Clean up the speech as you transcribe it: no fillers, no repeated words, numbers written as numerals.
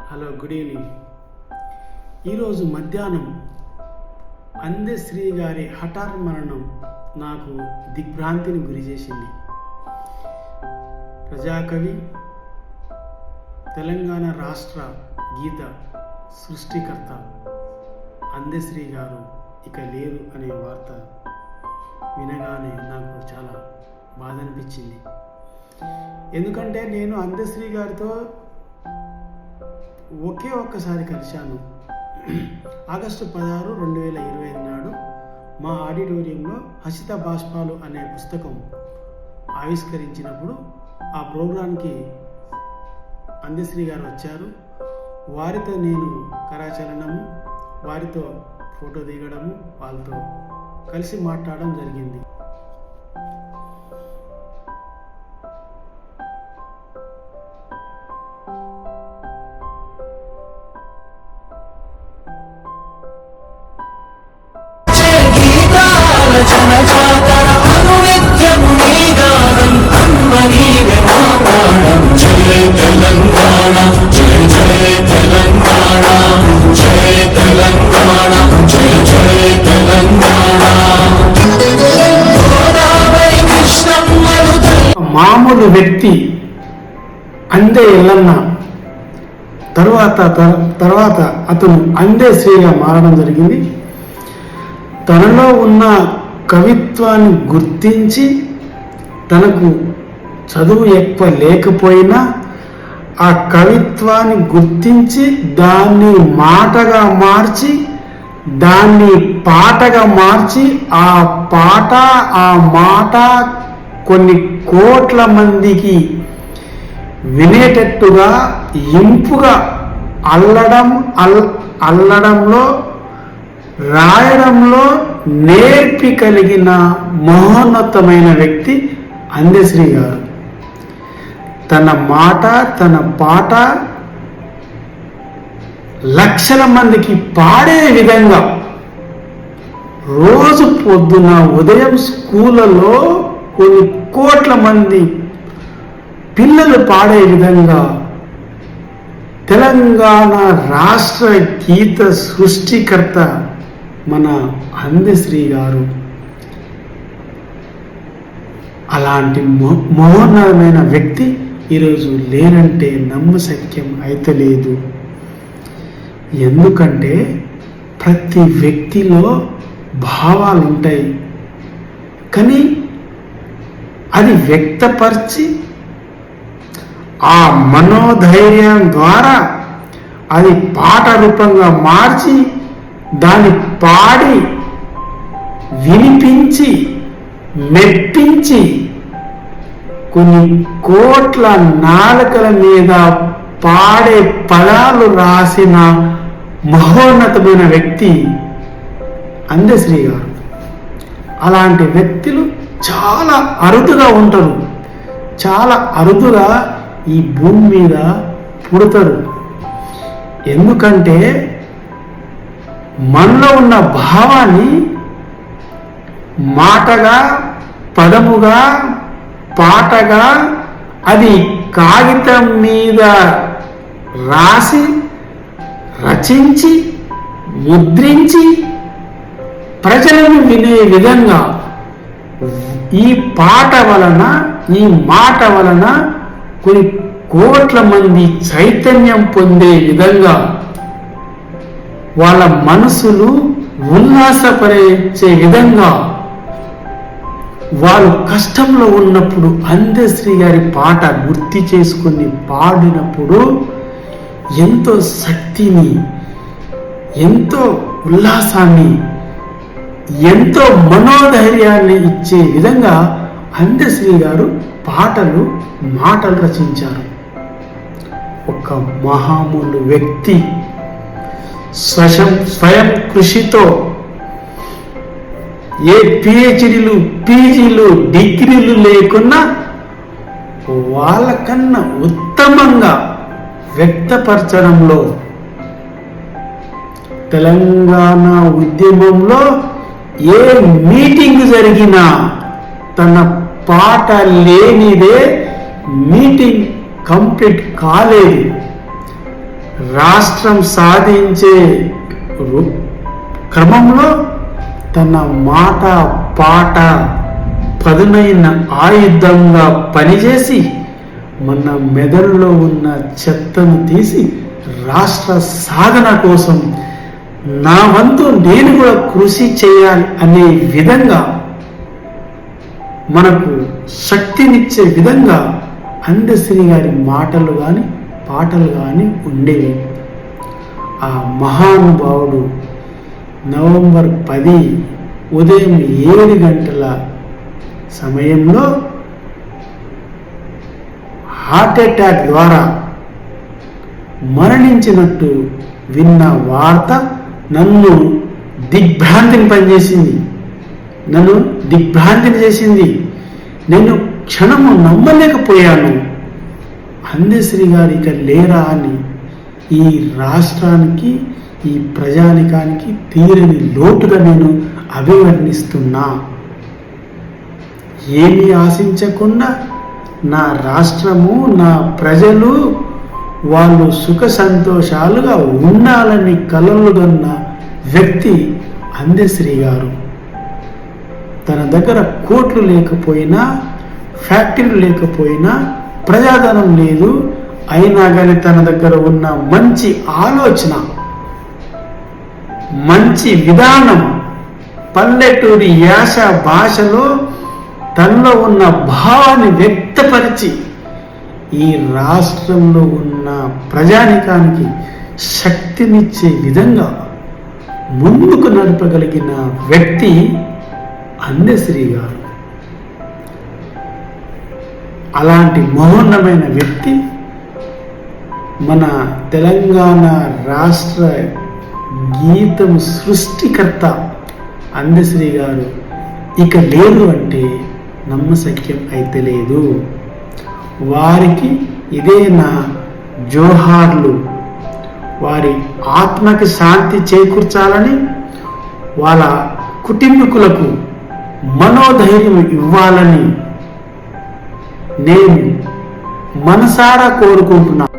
Hello, good evening. ఈరోజు మధ్యాహ్నం అందశ్రీ గారి హఠాత్ మరణం నాకు దిగ్భ్రాంతిని గురి చేసింది. ప్రజాకవి, తెలంగాణ రాష్ట్ర గీత సృష్టికర్త అందశ్రీ గారు ఇక లేరు అనే వార్త వినగానే నాకు చాలా బాధ అనిపించింది. ఎందుకంటే నేను అందశ్రీ గారితో ఒక్కసారి కలిశాను. ఆగస్టు 16, 2025 నాడు మా ఆడిటోరియంలో హసిత బాష్పాలు అనే పుస్తకం ఆవిష్కరించినప్పుడు ఆ ప్రోగ్రాంకి అందశ్రీ గారు వచ్చారు. వారితో నేను కరాచలనము, వారితో ఫోటో దిగడము, వాళ్ళతో కలిసి మాట్లాడడం జరిగింది. మామూలు వ్యక్తి అందే ఎల్లన్న తర్వాత అతను అందశ్రీగా మారడం జరిగింది. తనలో ఉన్న కవిత్వాన్ని గుర్తించి, తనకు చదువు ఎక్కువ లేకపోయినా ఆ కవిత్వాన్ని గుర్తించి దాన్ని మాటగా మార్చి, దాన్ని పాటగా మార్చి, ఆ పాట ఆ మాట కొన్ని కోట్ల మందికి వినేటట్టుగా ఇంపుగా అల్లడంలో రాయడంలో నేర్పి కలిగిన మహోన్నతమైన వ్యక్తి అందశ్రీ గారు. తన మాట తన పాట లక్షల మందికి పాడే విధంగా రోజు పొద్దున ఉదయం స్కూళ్ళలో కొన్ని కోట్ల మంది పిల్లలు పాడే విధంగా తెలంగాణ రాష్ట్ర గీత సృష్టికర్త మన అందశ్రీ గారు అలాంటి మహోన్నతమైన వ్యక్తి ఈరోజు లేనంటే నమ్మశక్యం అయితలేదు. ఎందుకంటే ప్రతి వ్యక్తిలో భావాలు ఉంటాయి, కానీ అది వ్యక్తపరిచి ఆ మనోధైర్యం ద్వారా అది పాట రూపంగా మార్చి దాన్ని పాడి వినిపించి మెప్పించి కొన్ని కోట్ల నాలుకల మీద పాడే పదాలు రాసిన మహోన్నతమైన వ్యక్తి అందశ్రీ గారు. అలాంటి వ్యక్తులు చాలా అరుదుగా ఉంటారు, చాలా అరుదుగా ఈ భూమి మీద పుడతారు. ఎందుకంటే మనలో ఉన్న భావాన్ని మాటగా, పదముగా, పాటగా అది కాగితం మీద రాసి రచించి ముద్రించి ప్రజలను వినే విధంగా ఈ పాట వలన, ఈ మాట వలన కొన్ని కోట్ల మంది చైతన్యం పొందే విధంగా వాళ్ళ మనసులు ఉల్లాసపరిచే విధంగా వాళ్ళు కష్టంలో ఉన్నప్పుడు అందశ్రీ గారి పాట గుర్తు చేసుకుని పాడినప్పుడు ఎంతో శక్తిని, ఎంతో ఉల్లాసాన్ని, ఎంతో మనోధైర్యాన్ని ఇచ్చే విధంగా అందశ్రీ గారు మాటలు రచించారు. ఒక మహామూలు వ్యక్తి స్వయం కృషితో ఏ పిహెచ్డీలు, పీజీలు, డిగ్రీలు లేకున్నా వాళ్ళకన్నా ఉత్తమంగా వ్యక్తపరచడంలో తెలంగాణ ఉద్యమంలో ఏ మీటింగ్ జరిగినా తన పాట లేనిదే మీటింగ్ కంప్లీట్ కాలేదు. రాష్ట్రం సాధించే క్రమంలో తన మాట పాట పదునైన ఆయుధంగా పనిచేసి మన మెదడులో ఉన్న చెత్తను తీసి రాష్ట్ర సాధన కోసం నా వంతు నేను కూడా కృషి చేయాలి అనే విధంగా, మనకు శక్తినిచ్చే విధంగా అందశ్రీ గారి మాటలు కానీ పాటలు కానీ ఉండేవి. ఆ మహానుభావుడు నవంబర్ 10 ఉదయం 7 గంటల సమయంలో హార్ట్ అటాక్ ద్వారా మరణించినట్టు విన్న వార్త నన్ను దిగ్భ్రాంతిని చేసింది. నేను క్షణము నమ్మలేకపోయాను. అందశ్రీ గారు ఇక లేరా అని ఈ రాష్ట్రానికి, ఈ ప్రజానికానికి తీరని లోటుగా నేను అభివర్ణిస్తున్నా. ఏమీ ఆశించకుండా నా రాష్ట్రము, నా ప్రజలు వాళ్ళు సుఖ సంతోషాలుగా ఉండాలని కలలుగన్న వ్యక్తి అందశ్రీ గారు. తన దగ్గర కోట్లు లేకపోయినా, ఫ్యాక్టరీలు లేకపోయినా, ప్రజాధనం లేదు, అయినా కానీ తన దగ్గర ఉన్న మంచి ఆలోచన, మంచి విధానం, పల్లెటూరి యాస భాషలో తనలో ఉన్న భావాన్ని వ్యక్తపరిచి ఈ రాష్ట్రంలో ఉన్న ప్రజానికానికి శక్తినిచ్చే విధంగా ముందుకు నడపగలిగిన వ్యక్తి అందశ్రీ గారు. అలాంటి మహోన్నతమైన వ్యక్తి మన తెలంగాణ రాష్ట్ర గీతం సృష్టికర్త అందశ్రీ గారు ఇక లేరు అంటే నమ్మశక్యం అయితే లేదు. వారికి ఇదే నా జోహార్లు. వారి ఆత్మకి శాంతి చేకూర్చాలని, వాళ్ళ కుటుంబీకులకు మనోధైర్యం ఇవ్వాలని నేను మనసారా కోరుకుంటున్నాను.